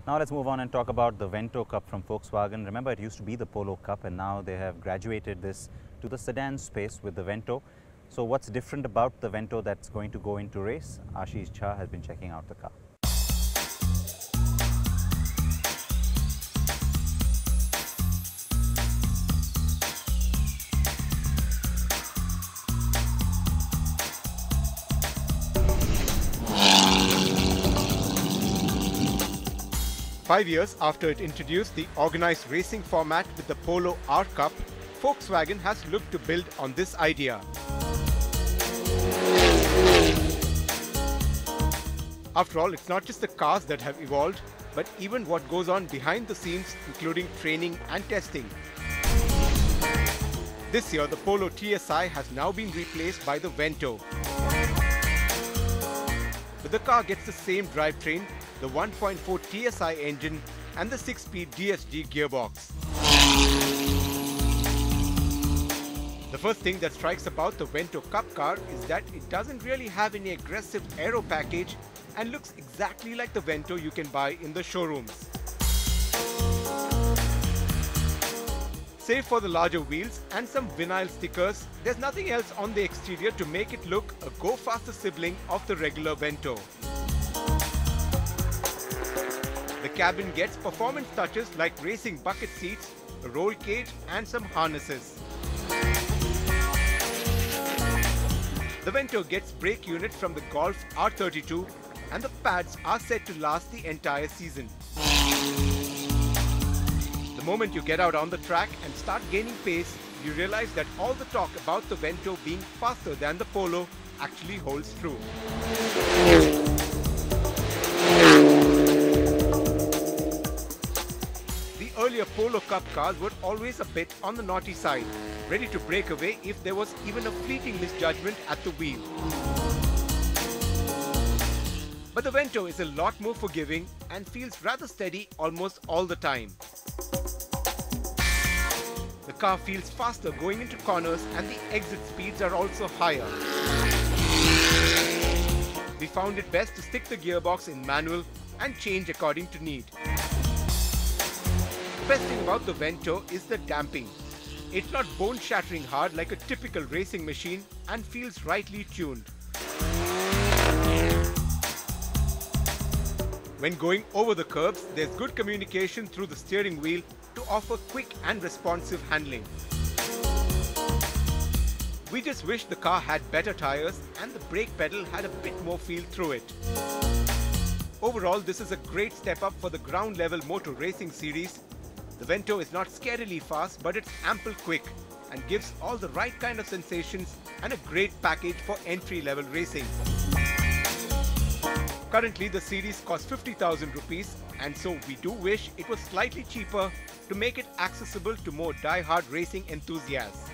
Now let's move on and talk about the Vento Cup from Volkswagen. Remember, it used to be the Polo Cup and now they have graduated this to the sedan space with the Vento. So what's different about the Vento that's going to go into race? Ashish Jha has been checking out the car. Five years after it introduced the organized racing format with the Polo R Cup, Volkswagen has looked to build on this idea. After all, it's not just the cars that have evolved, but even what goes on behind the scenes, including training and testing. This year, the Polo TSI has now been replaced by the Vento. But the car gets the same drivetrain, the 1.4 TSI engine and the 6-speed DSG gearbox. The first thing that strikes about the Vento Cup car is that it doesn't really have any aggressive aero package and looks exactly like the Vento you can buy in the showrooms. Save for the larger wheels and some vinyl stickers, there's nothing else on the exterior to make it look a go-faster sibling of the regular Vento. The cabin gets performance touches like racing bucket seats, a roll cage and some harnesses. The Vento gets brake units from the Golf R32 and the pads are said to last the entire season. The moment you get out on the track and start gaining pace, you realize that all the talk about the Vento being faster than the Polo actually holds true. The earlier Polo Cup cars were always a bit on the naughty side, ready to break away if there was even a fleeting misjudgment at the wheel. But the Vento is a lot more forgiving and feels rather steady almost all the time. The car feels faster going into corners and the exit speeds are also higher. We found it best to stick the gearbox in manual and change according to need. The best thing about the Vento is the damping. It's not bone-shattering hard like a typical racing machine and feels rightly tuned. When going over the curbs, there's good communication through the steering wheel to offer quick and responsive handling. We just wish the car had better tires and the brake pedal had a bit more feel through it. Overall, this is a great step up for the ground-level motor racing series. The Vento is not scarily fast, but it's ample quick and gives all the right kind of sensations and a great package for entry-level racing. Currently, the series costs 50,000 rupees, and so we do wish it was slightly cheaper to make it accessible to more die-hard racing enthusiasts.